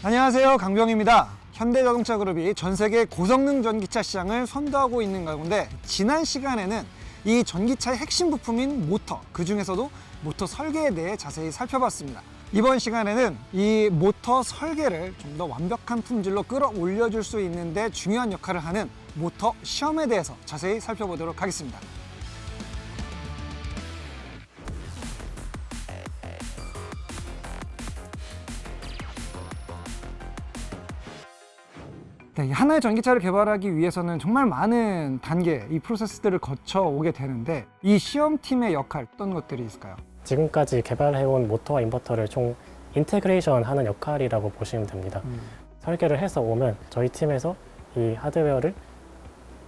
안녕하세요, 강병입니다. 현대자동차그룹이 전세계 고성능 전기차 시장을 선도하고 있는 가운데 지난 시간에는 이 전기차의 핵심 부품인 모터, 그 중에서도 모터 설계에 대해 자세히 살펴봤습니다. 이번 시간에는 이 모터 설계를 좀 더 완벽한 품질로 끌어올려 줄 수 있는데 중요한 역할을 하는 모터 시험에 대해서 자세히 살펴보도록 하겠습니다. 네, 하나의 전기차를 개발하기 위해서는 정말 많은 단계, 이 프로세스들을 거쳐 오게 되는데 이 시험팀의 역할, 어떤 것들이 있을까요? 지금까지 개발해온 모터와 인버터를 총 인테그레이션 하는 역할이라고 보시면 됩니다. 설계를 해서 오면 저희 팀에서 이 하드웨어를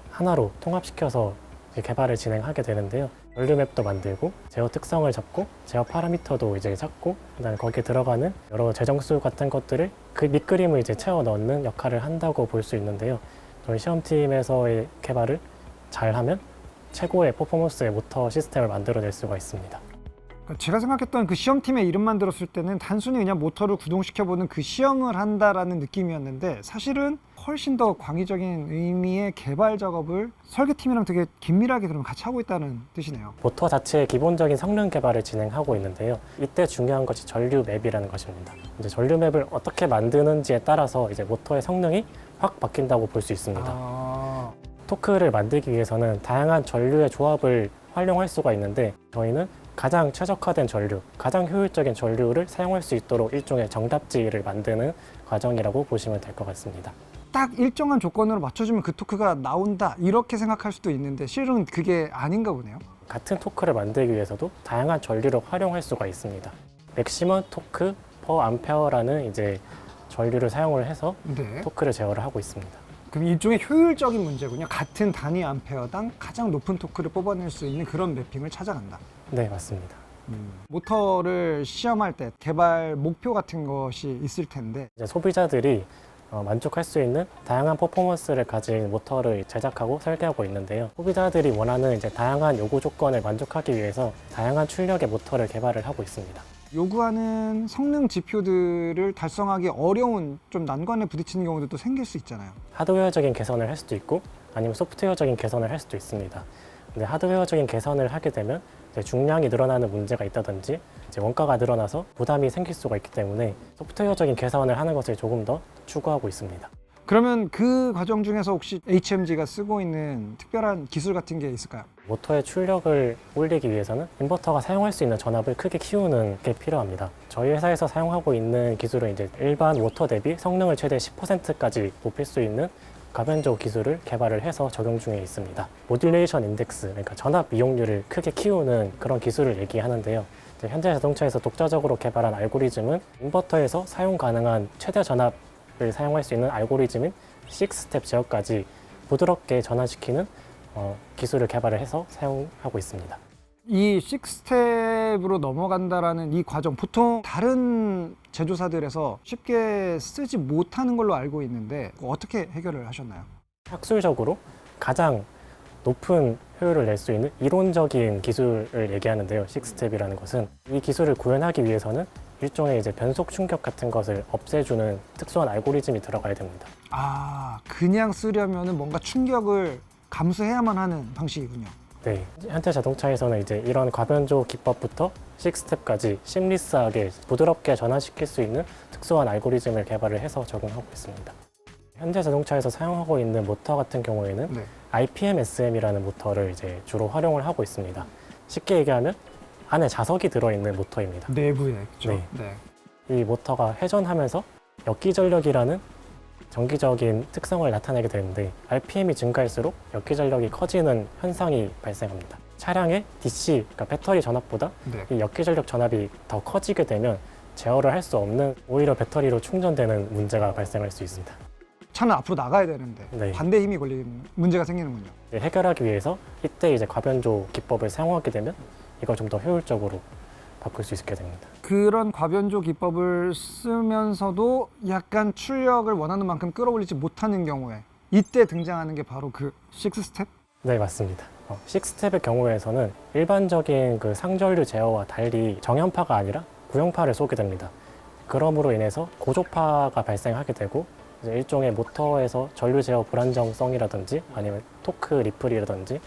하나로 통합시켜서 개발을 진행하게 되는데요. 전류맵도 만들고 제어 특성을 잡고 제어 파라미터도 이제 잡고 그다음에 거기에 들어가는 여러 재정수 같은 것들을 그 밑그림을 이제 채워 넣는 역할을 한다고 볼 수 있는데요. 저희 시험팀에서의 개발을 잘하면 최고의 퍼포먼스의 모터 시스템을 만들어낼 수가 있습니다. 제가 생각했던 그 시험팀의 이름만 들었을 때는 단순히 그냥 모터를 구동시켜보는 그 시험을 한다라는 느낌이었는데 사실은 훨씬 더 광의적인 의미의 개발 작업을 설계팀이랑 되게 긴밀하게 그럼 같이 하고 있다는 뜻이네요. 모터 자체의 기본적인 성능 개발을 진행하고 있는데요. 이때 중요한 것이 전류 맵이라는 것입니다. 이제 전류 맵을 어떻게 만드는지에 따라서 이제 모터의 성능이 확 바뀐다고 볼 수 있습니다. 토크를 만들기 위해서는 다양한 전류의 조합을 활용할 수가 있는데 저희는 가장 최적화된 전류, 가장 효율적인 전류를 사용할 수 있도록 일종의 정답지를 만드는 과정이라고 보시면 될 것 같습니다. 딱 일정한 조건으로 맞춰주면 그 토크가 나온다 이렇게 생각할 수도 있는데 실은 그게 아닌가 보네요. 같은 토크를 만들기 위해서도 다양한 전류를 활용할 수가 있습니다. 맥시멈 토크 퍼 암페어라는 이제 전류를 사용을 해서 네. 토크를 제어를 하고 있습니다. 그럼 일종의 효율적인 문제군요. 같은 단위 암페어당 가장 높은 토크를 뽑아낼 수 있는 그런 매핑을 찾아간다. 네, 맞습니다. 모터를 시험할 때 개발 목표 같은 것이 있을 텐데 이제 소비자들이 만족할 수 있는 다양한 퍼포먼스를 가진 모터를 제작하고 설계하고 있는데요. 소비자들이 원하는 이제 다양한 요구 조건을 만족하기 위해서 다양한 출력의 모터를 개발을 하고 있습니다. 요구하는 성능 지표들을 달성하기 어려운 좀 난관에 부딪히는 경우도 생길 수 있잖아요. 하드웨어적인 개선을 할 수도 있고 아니면 소프트웨어적인 개선을 할 수도 있습니다. 근데 하드웨어적인 개선을 하게 되면 이제 중량이 늘어나는 문제가 있다든지 이제 원가가 늘어나서 부담이 생길 수가 있기 때문에 소프트웨어적인 개선을 하는 것을 조금 더 추구하고 있습니다. 그러면 그 과정 중에서 혹시 HMG가 쓰고 있는 특별한 기술 같은 게 있을까요? 모터의 출력을 올리기 위해서는 인버터가 사용할 수 있는 전압을 크게 키우는 게 필요합니다. 저희 회사에서 사용하고 있는 기술은 이제 일반 모터 대비 성능을 최대 10%까지 높일 수 있는 가변조 기술을 개발을 해서 적용 중에 있습니다. 모듈레이션 인덱스, 그러니까 전압 이용률을 크게 키우는 그런 기술을 얘기하는데요. 현대자동차에서 독자적으로 개발한 알고리즘은 인버터에서 사용 가능한 최대 전압을 사용할 수 있는 알고리즘인 6스텝 제어까지 부드럽게 전환시키는 기술을 개발을 해서 사용하고 있습니다. 이 6스텝으로 넘어간다라는 이 과정 보통 다른 제조사들에서 쉽게 쓰지 못하는 걸로 알고 있는데 어떻게 해결을 하셨나요? 학술적으로 가장 높은 효율을 낼 수 있는 이론적인 기술을 얘기하는데요. 6스텝이라는 것은 이 기술을 구현하기 위해서는 일종의 이제 변속 충격 같은 것을 없애주는 특수한 알고리즘이 들어가야 됩니다. 아, 그냥 쓰려면 뭔가 충격을 감수해야만 하는 방식이군요. 네, 현대자동차에서는 이제 이런 과변조 기법부터 6스텝까지 심리스하게 부드럽게 전환시킬 수 있는 특수한 알고리즘을 개발을 해서 적용하고 있습니다. 현대자동차에서 사용하고 있는 모터 같은 경우에는 네. IPM-SM이라는 모터를 이제 주로 활용을 하고 있습니다. 쉽게 얘기하면 안에 자석이 들어있는 모터입니다. 내부에 그렇죠. 네. 네. 이 모터가 회전하면서 역기전력이라는 정기적인 특성을 나타내게 되는데 RPM이 증가할수록 역기전력이 커지는 현상이 발생합니다. 차량의 DC, 그러니까 배터리 전압보다 네. 이 역기전력 전압이 더 커지게 되면 제어를 할 수 없는 오히려 배터리로 충전되는 문제가 발생할 수 있습니다. 차는 앞으로 나가야 되는데 네. 반대 힘이 걸리는 문제가 생기는군요. 해결하기 위해서 이때 이제 과변조 기법을 사용하게 되면 이걸 좀 더 효율적으로 바꿀 수 있게 됩니다. 그런 과변조 기법을 쓰면서도 약간 출력을 원하는 만큼 끌어올리지 못하는 경우에 이때 등장하는 게 바로 그 6스텝? 네, 맞습니다. 6스텝의 경우에서는 일반적인 그 상전류 제어와 달리 정연파가 아니라 구연파를 쏘게 됩니다. 그럼으로 인해서 고조파가 발생하게 되고 이제 일종의 모터에서 전류 제어 불안정성이라든지 아니면 토크 리플이라든지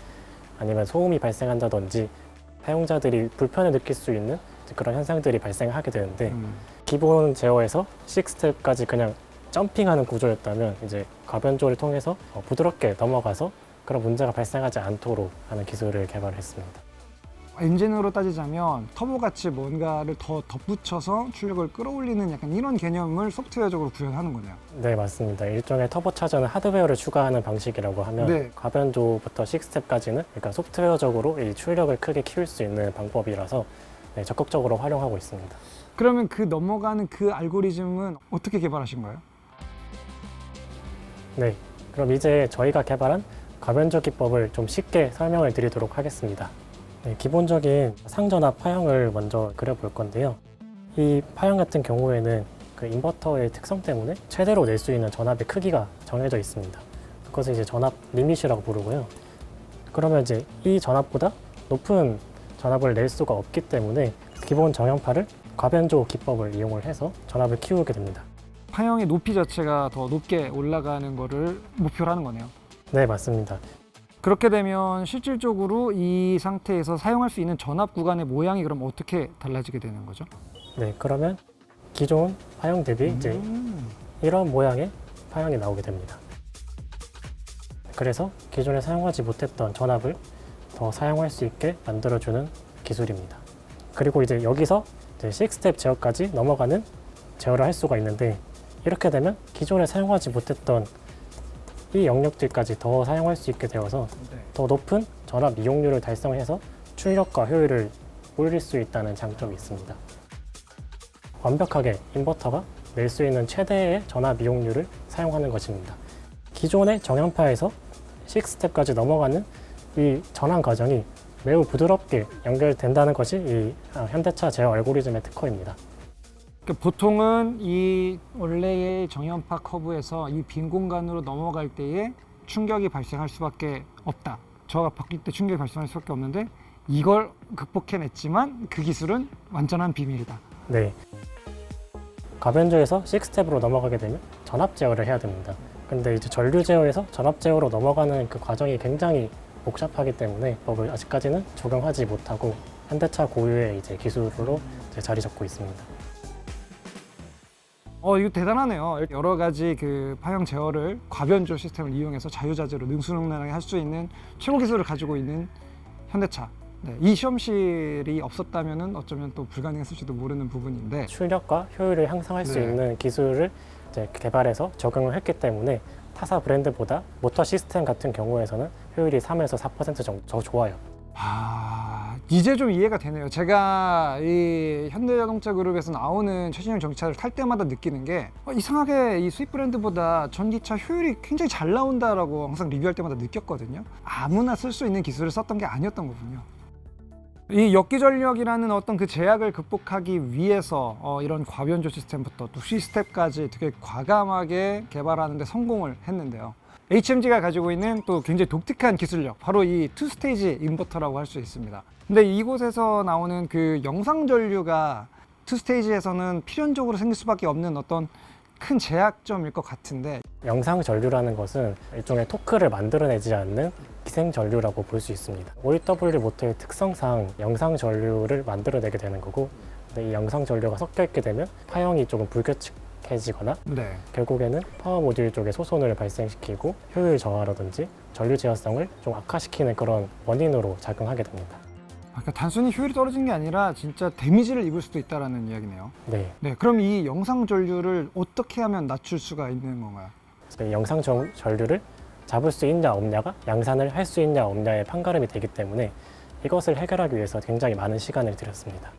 아니면 소음이 발생한다든지 사용자들이 불편을 느낄 수 있는 그런 현상들이 발생하게 되는데 기본 제어에서 6스텝까지 그냥 점핑하는 구조였다면 이제 가변조를 통해서 부드럽게 넘어가서 그런 문제가 발생하지 않도록 하는 기술을 개발했습니다. 엔진으로 따지자면 터보같이 뭔가를 더 덧붙여서 출력을 끌어올리는 약간 이런 개념을 소프트웨어적으로 구현하는 거네요. 네, 맞습니다. 일종의 터보차저는 하드웨어를 추가하는 방식이라고 하면 네. 가변조부터 6스텝까지는 그러니까 소프트웨어적으로 이 출력을 크게 키울 수 있는 방법이라서 네, 적극적으로 활용하고 있습니다. 그러면 그 넘어가는 그 알고리즘은 어떻게 개발하신 거예요? 네, 그럼 이제 저희가 개발한 가변조 기법을 좀 쉽게 설명을 드리도록 하겠습니다. 네, 기본적인 상전압 파형을 먼저 그려볼 건데요. 이 파형 같은 경우에는 그 인버터의 특성 때문에 최대로 낼 수 있는 전압의 크기가 정해져 있습니다. 그것을 이제 전압 리밋이라고 부르고요. 그러면 이제 이 전압보다 높은 전압을 낼 수가 없기 때문에 기본 정연파를 가변조 기법을 이용을 해서 전압을 키우게 됩니다. 파형의 높이 자체가 더 높게 올라가는 거를 목표로 하는 거네요. 네, 맞습니다. 그렇게 되면 실질적으로 이 상태에서 사용할 수 있는 전압 구간의 모양이 그럼 어떻게 달라지게 되는 거죠? 네, 그러면 기존 파형 대비 이제 이런 모양의 파형이 나오게 됩니다. 그래서 기존에 사용하지 못했던 전압을 더 사용할 수 있게 만들어주는 기술입니다. 그리고 이제 여기서 이제 6스텝 제어까지 넘어가는 제어를 할 수가 있는데 이렇게 되면 기존에 사용하지 못했던 이 영역들까지 더 사용할 수 있게 되어서 더 높은 전압 이용률을 달성해서 출력과 효율을 올릴 수 있다는 장점이 있습니다. 완벽하게 인버터가 낼 수 있는 최대의 전압 이용률을 사용하는 것입니다. 기존의 정연파에서 6스텝까지 넘어가는 이 전환 과정이 매우 부드럽게 연결된다는 것이 이 현대차 제어 알고리즘의 특허입니다. 그러니까 보통은 이 원래의 정연파 커브에서 이 빈 공간으로 넘어갈 때에 충격이 발생할 수밖에 없다. 저가 바뀔 때 충격이 발생할 수밖에 없는데 이걸 극복해냈지만 그 기술은 완전한 비밀이다. 네. 가변조에서 6스텝으로 넘어가게 되면 전압 제어를 해야 됩니다. 근데 이제 전류 제어에서 전압 제어로 넘어가는 그 과정이 굉장히 복잡하기 때문에 법을 아직까지는 적용하지 못하고 현대차 고유의 이제 기술로 이제 자리 잡고 있습니다. 이거 대단하네요. 여러 가지 그 파형 제어를 과변조 시스템을 이용해서 자유자재로 능수능란하게 할 수 있는 최고 기술을 가지고 있는 현대차. 네, 이 시험실이 없었다면 어쩌면 또 불가능했을지도 모르는 부분인데 출력과 효율을 향상할 수 네. 있는 기술을 이제 개발해서 적용을 했기 때문에 타사 브랜드보다 모터 시스템 같은 경우에서는 효율이 3에서 4% 정도 더 좋아요. 이제 좀 이해가 되네요. 제가 이 현대자동차 그룹에서 나오는 최신형 전기차를 탈 때마다 느끼는 게 이상하게 이 수입 브랜드보다 전기차 효율이 굉장히 잘 나온다라고 항상 리뷰할 때마다 느꼈거든요. 아무나 쓸 수 있는 기술을 썼던 게 아니었던 거군요. 이 역기전력이라는 어떤 그 제약을 극복하기 위해서 이런 과변조 시스템부터 또 C스텝까지 되게 과감하게 개발하는 데 성공을 했는데요. HMG가 가지고 있는 또 굉장히 독특한 기술력, 바로 이 투스테이지 인버터라고 할 수 있습니다. 근데 이곳에서 나오는 그 영상 전류가 투스테이지에서는 필연적으로 생길 수밖에 없는 어떤 큰 제약점일 것 같은데 영상 전류라는 것은 일종의 토크를 만들어내지 않는 기생 전류라고 볼 수 있습니다. OEW 모터의 특성상 영상 전류를 만들어내게 되는 거고, 근데 이 영상 전류가 섞여 있게 되면 파형이 조금 불규칙해지거나 네. 결국에는 파워 모듈 쪽에 소손을 발생시키고 효율 저하라든지 전류 제어성을 좀 악화시키는 그런 원인으로 작용하게 됩니다. 그러니까 단순히 효율이 떨어진 게 아니라 진짜 데미지를 입을 수도 있다는 이야기네요. 네. 네, 그럼 이 영상 전류를 어떻게 하면 낮출 수가 있는 건가요? 이 영상 전류를 잡을 수 있냐 없냐가 양산을 할 수 있냐 없냐의 판가름이 되기 때문에 이것을 해결하기 위해서 굉장히 많은 시간을 들였습니다.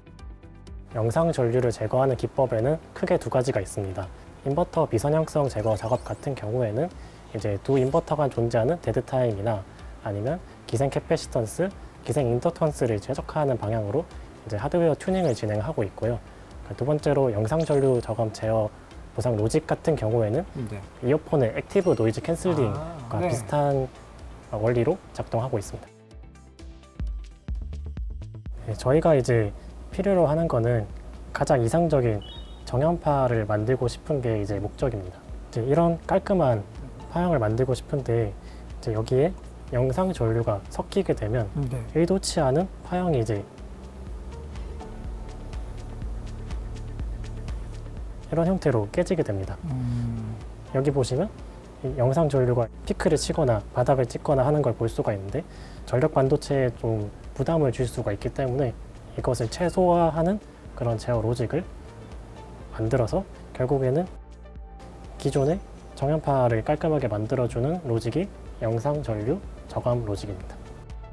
영상 전류를 제거하는 기법에는 크게 두 가지가 있습니다. 인버터 비선형성 제거 작업 같은 경우에는 이제 두 인버터 간 존재하는 데드 타임이나 아니면 기생 캐패시턴스, 기생 인덕턴스를 최적화하는 방향으로 이제 하드웨어 튜닝을 진행하고 있고요. 두 번째로 영상 전류 저감 제어 보상 로직 같은 경우에는 네. 이어폰의 액티브 노이즈 캔슬링과 네. 비슷한 원리로 작동하고 있습니다. 네, 저희가 이제 필요로 하는 거는 가장 이상적인 정연파를 만들고 싶은 게 이제 목적입니다. 이제 이런 깔끔한 파형을 만들고 싶은데 이제 여기에 영상 전류가 섞이게 되면 네. 의도치 않은 파형이 이제 이런 형태로 깨지게 됩니다. 여기 보시면 이 영상 전류가 피크를 치거나 바닥을 찍거나 하는 걸 볼 수가 있는데 전력 반도체에 좀 부담을 줄 수가 있기 때문에 이것을 최소화하는 그런 제어 로직을 만들어서 결국에는 기존의 정연파를 깔끔하게 만들어주는 로직이 영상 전류 저감 로직입니다.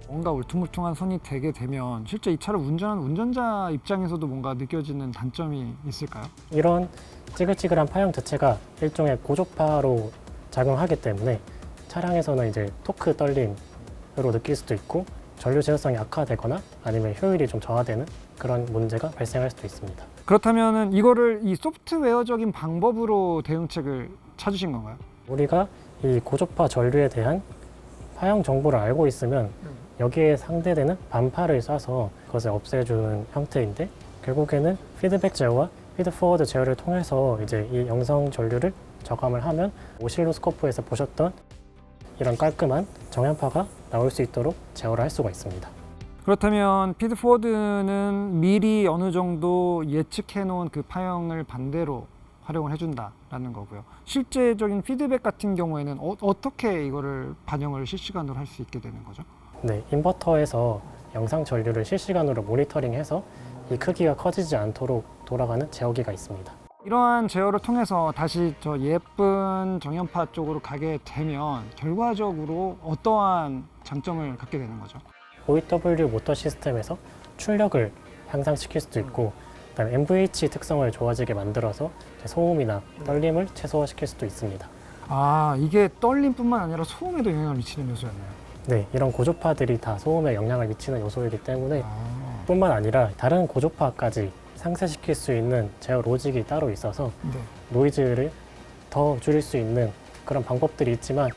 뭔가 울퉁불퉁한 선이 되게 되면 실제 이 차를 운전하는 운전자 입장에서도 뭔가 느껴지는 단점이 있을까요? 이런 찌글찌글한 파형 자체가 일종의 고조파로 작용하기 때문에 차량에서는 이제 토크 떨림으로 느낄 수도 있고 전류 제어성이 악화되거나 아니면 효율이 좀 저하되는 그런 문제가 발생할 수도 있습니다. 그렇다면은 이거를 이 소프트웨어적인 방법으로 대응책을 찾으신 건가요? 우리가 이 고조파 전류에 대한 파형 정보를 알고 있으면 여기에 상대되는 반파를 쏴서 그것을 없애주는 형태인데 결국에는 피드백 제어와 피드포워드 제어를 통해서 이제 이 영상 전류를 저감을 하면 오실로스코프에서 보셨던 이런 깔끔한 정연파가 나올 수 있도록 제어를 할 수가 있습니다. 그렇다면 피드포워드는 미리 어느 정도 예측해 놓은 그 파형을 반대로 활용을 해준다라는 거고요. 실제적인 피드백 같은 경우에는 어떻게 이거를 반영을 실시간으로 할 수 있게 되는 거죠? 네, 인버터에서 영상 전류를 실시간으로 모니터링해서 이 크기가 커지지 않도록 돌아가는 제어기가 있습니다. 이러한 제어를 통해서 다시 저 예쁜 정연파 쪽으로 가게 되면 결과적으로 어떠한 장점을 갖게 되는 거죠? OEW 모터 시스템에서 출력을 향상시킬 수도 있고 그다음에 MVH 특성을 좋아지게 만들어서 소음이나 떨림을 최소화시킬 수도 있습니다. 아, 이게 떨림뿐만 아니라 소음에도 영향을 미치는 요소였네요. 네, 이런 고조파들이 다 소음에 영향을 미치는 요소이기 때문에 아, 뿐만 아니라 다른 고조파까지 상쇄시킬 수 있는 제어 로직이 따로 있어서 네. 노이즈를 더 줄일 수 있는 그런 방법들이 있지만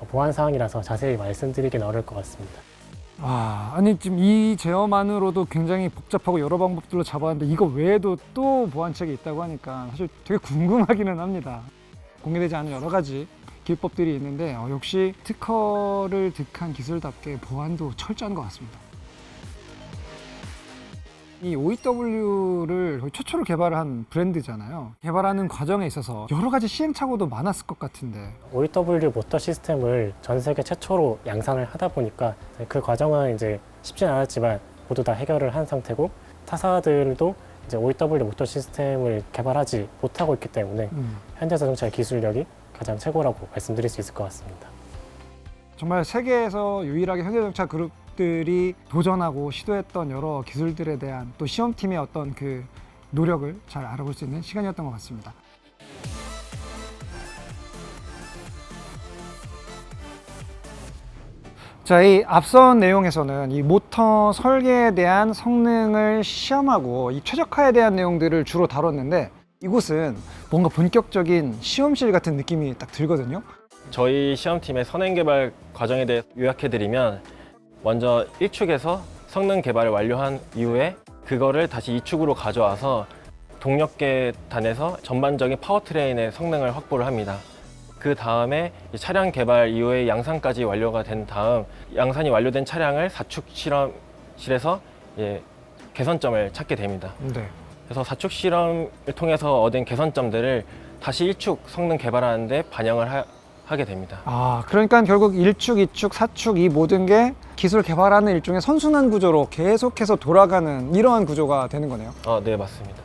보안 사항이라서 자세히 말씀드리기는 어려울 것 같습니다. 아니 지금 이 제어만으로도 굉장히 복잡하고 여러 방법들로 잡아왔는데 이거 외에도 또 보완책이 있다고 하니까 사실 되게 궁금하기는 합니다. 공개되지 않은 여러 가지 기법들이 있는데 역시 특허를 득한 기술답게 보안도 철저한 것 같습니다. 이 OEW를 최초로 개발한 브랜드잖아요. 개발하는 과정에 있어서 여러 가지 시행착오도 많았을 것 같은데. OEW 모터 시스템을 전 세계 최초로 양산을 하다 보니까 그 과정은 이제 쉽지는 않았지만 모두 다 해결을 한 상태고 타사들도 이제 OEW 모터 시스템을 개발하지 못하고 있기 때문에 현대자동차의 기술력이 가장 최고라고 말씀드릴 수 있을 것 같습니다. 정말 세계에서 유일하게 현대자동차 그룹들이 도전하고 시도했던 여러 기술들에 대한 또 시험팀의 어떤 그 노력을 잘 알아볼 수 있는 시간이었던 것 같습니다. 자, 이 앞선 내용에서는 이 모터 설계에 대한 성능을 시험하고 이 최적화에 대한 내용들을 주로 다뤘는데 이곳은 뭔가 본격적인 시험실 같은 느낌이 딱 들거든요. 저희 시험팀의 선행 개발 과정에 대해 요약해드리면 먼저 1축에서 성능 개발을 완료한 이후에 그거를 다시 2축으로 가져와서 동력계단에서 전반적인 파워트레인의 성능을 확보를 합니다. 그 다음에 차량 개발 이후에 양산까지 완료가 된 다음 양산이 완료된 차량을 4축 실험실에서 개선점을 찾게 됩니다. 네. 그래서 4축 실험을 통해서 얻은 개선점들을 다시 1축 성능 개발하는 데 반영을 하게 됩니다. 아, 그러니까 결국 1축, 2축, 4축 이 모든 게 기술 개발하는 일종의 선순환 구조로 계속해서 돌아가는 이러한 구조가 되는 거네요. 네, 맞습니다.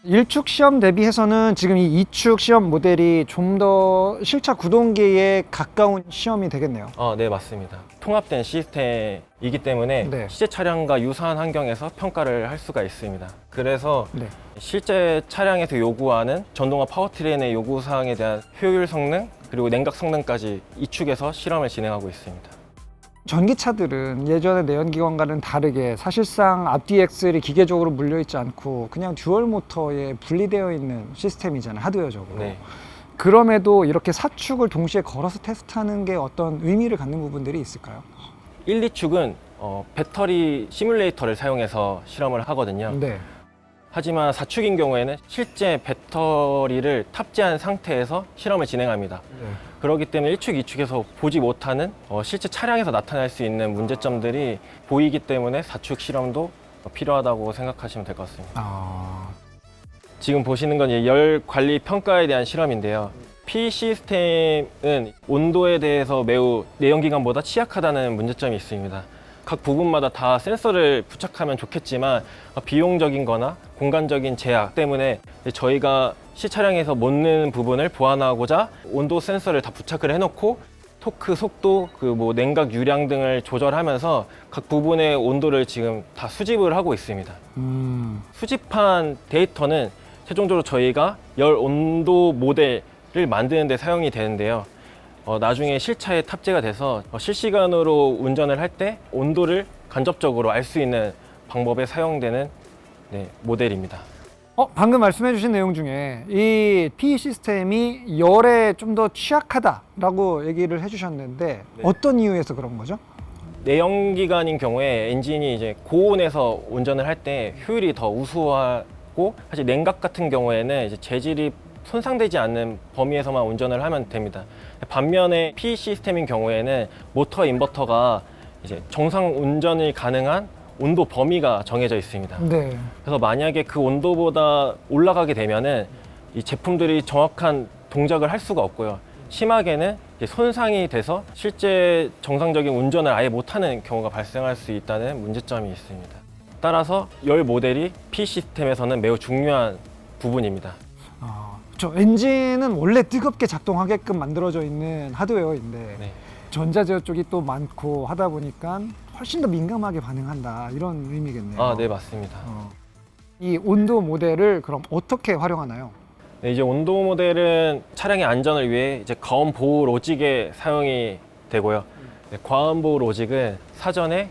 1축 시험 대비해서는 지금 이 2축 시험 모델이 좀 더 실차 구동계에 가까운 시험이 되겠네요. 네, 맞습니다. 통합된 시스템이기 때문에 네. 실제 차량과 유사한 환경에서 평가를 할 수가 있습니다. 그래서 네. 실제 차량에서 요구하는 전동화 파워트레인의 요구사항에 대한 효율 성능 그리고 냉각 성능까지 이 축에서 실험을 진행하고 있습니다. 전기차들은 예전의 내연기관과는 다르게 사실상 앞뒤 엑셀이 기계적으로 물려있지 않고 그냥 듀얼 모터에 분리되어 있는 시스템이잖아요, 하드웨어적으로. 네. 그럼에도 이렇게 4축을 동시에 걸어서 테스트하는 게 어떤 의미를 갖는 부분들이 있을까요? 1, 2축은 배터리 시뮬레이터를 사용해서 실험을 하거든요. 네. 하지만 4축인 경우에는 실제 배터리를 탑재한 상태에서 실험을 진행합니다. 그렇기 때문에 1축, 2축에서 보지 못하는 실제 차량에서 나타날 수 있는 문제점들이 보이기 때문에 4축 실험도 필요하다고 생각하시면 될 것 같습니다. 지금 보시는 건 열 관리 평가에 대한 실험인데요. P 시스템은 온도에 대해서 매우 내연기관보다 취약하다는 문제점이 있습니다. 각 부분마다 다 센서를 부착하면 좋겠지만 비용적인 거나 공간적인 제약 때문에 저희가 시차량에서 못 넣는 부분을 보완하고자 온도 센서를 다 부착을 해놓고 토크, 속도, 냉각 유량 등을 조절하면서 각 부분의 온도를 지금 다 수집을 하고 있습니다. 수집한 데이터는 최종적으로 저희가 열 온도 모델을 만드는 데 사용이 되는데요. 나중에 실차에 탑재가 돼서 실시간으로 운전을 할 때 온도를 간접적으로 알 수 있는 방법에 사용되는 모델입니다. 방금 말씀해 주신 내용 중에 이 P 시스템이 열에 좀 더 취약하다라고 얘기를 해주셨는데 어떤 이유에서 그런 거죠? 내연기관인 경우에 엔진이 이제 고온에서 운전을 할 때 효율이 더 우수하고 사실 냉각 같은 경우에는 이제 재질이 손상되지 않는 범위에서만 운전을 하면 됩니다. 반면에 P 시스템인 경우에는 모터 인버터가 이제 정상 운전이 가능한 온도 범위가 정해져 있습니다. 네. 그래서 만약에 그 온도보다 올라가게 되면은 이 제품들이 정확한 동작을 할 수가 없고요. 심하게는 이제 손상이 돼서 실제 정상적인 운전을 아예 못하는 경우가 발생할 수 있다는 문제점이 있습니다. 따라서 열 모델이 P 시스템에서는 매우 중요한 부분입니다. 저 엔진은 원래 뜨겁게 작동하게끔 만들어져 있는 하드웨어인데 네. 전자제어 쪽이 또 많고 하다 보니까 훨씬 더 민감하게 반응한다 이런 의미겠네요. 네, 맞습니다. 이 온도 모델을 그럼 어떻게 활용하나요? 네, 이제 온도 모델은 차량의 안전을 위해 이제 과온 보호 로직에 사용이 되고요. 과온 보호 로직은 사전에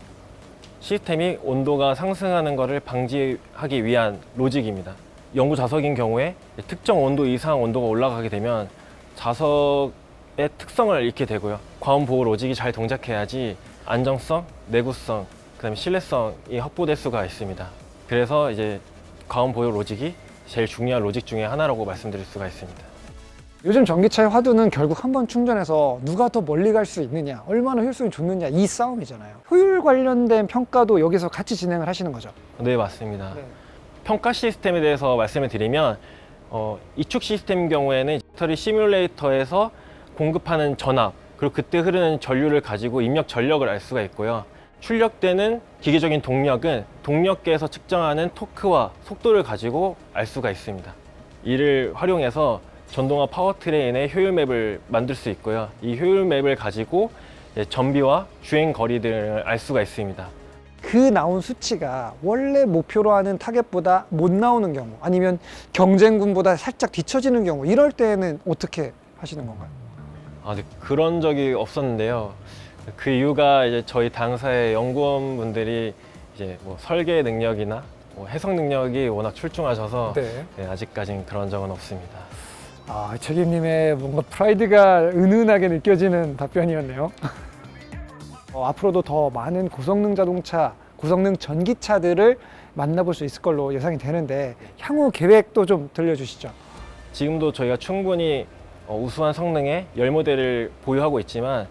시스템이 온도가 상승하는 것을 방지하기 위한 로직입니다. 연구 자석인 경우에 특정 온도 이상 온도가 올라가게 되면 자석의 특성을 잃게 되고요. 과온 보호 로직이 잘 동작해야지 안정성, 내구성, 그다음에 신뢰성이 확보될 수가 있습니다. 그래서 이제 과온 보호 로직이 제일 중요한 로직 중에 하나라고 말씀드릴 수가 있습니다. 요즘 전기차의 화두는 결국 한 번 충전해서 누가 더 멀리 갈 수 있느냐, 얼마나 효율성이 좋느냐 이 싸움이잖아요. 효율 관련된 평가도 여기서 같이 진행을 하시는 거죠? 네, 맞습니다. 평가 시스템에 대해서 말씀을 드리면 이축 시스템 경우에는 배터리 시뮬레이터에서 공급하는 전압 그리고 그때 흐르는 전류를 가지고 입력 전력을 알 수가 있고요. 출력되는 기계적인 동력은 동력계에서 측정하는 토크와 속도를 가지고 알 수가 있습니다. 이를 활용해서 전동화 파워트레인의 효율 맵을 만들 수 있고요. 이 효율 맵을 가지고 전비와 주행 거리 등을 알 수가 있습니다. 그 나온 수치가 원래 목표로 하는 타겟보다 못 나오는 경우 아니면 경쟁군보다 살짝 뒤처지는 경우 이럴 때는 어떻게 하시는 건가요? 네, 그런 적이 없었는데요. 그 이유가 이제 저희 당사의 연구원분들이 이제 설계 능력이나 해석 능력이 워낙 출중하셔서 아직까지는 그런 적은 없습니다. 책임님의 뭔가 프라이드가 은은하게 느껴지는 답변이었네요. 앞으로도 더 많은 고성능 자동차, 고성능 전기차들을 만나볼 수 있을 걸로 예상이 되는데 향후 계획도 좀 들려주시죠. 지금도 저희가 충분히 우수한 성능의 열 모델을 보유하고 있지만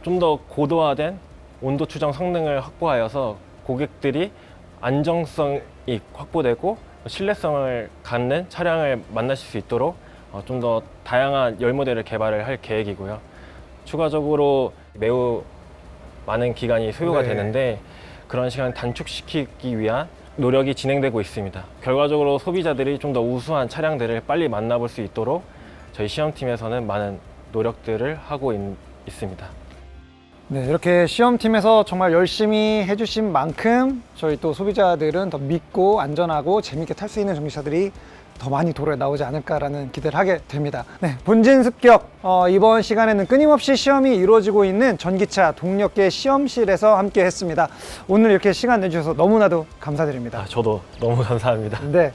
좀 더 고도화된 온도 추정 성능을 확보하여서 고객들이 안정성이 확보되고 신뢰성을 갖는 차량을 만나실 수 있도록 좀 더 다양한 열 모델을 개발을 할 계획이고요. 추가적으로 매우 많은 기간이 소요가 되는데 그런 시간을 단축시키기 위한 노력이 진행되고 있습니다. 결과적으로 소비자들이 좀 더 우수한 차량들을 빨리 만나볼 수 있도록 저희 시험팀에서는 많은 노력들을 하고 있습니다. 네, 이렇게 시험팀에서 정말 열심히 해주신 만큼 저희 또 소비자들은 더 믿고 안전하고 재밌게 탈 수 있는 전기차들이 더 많이 도로에 나오지 않을까라는 기대를 하게 됩니다. 네, 본진 습격 이번 시간에는 끊임없이 시험이 이루어지고 있는 전기차 동력계 시험실에서 함께 했습니다. 오늘 이렇게 시간 내주셔서 너무나도 감사드립니다. 저도 너무 감사합니다. 네.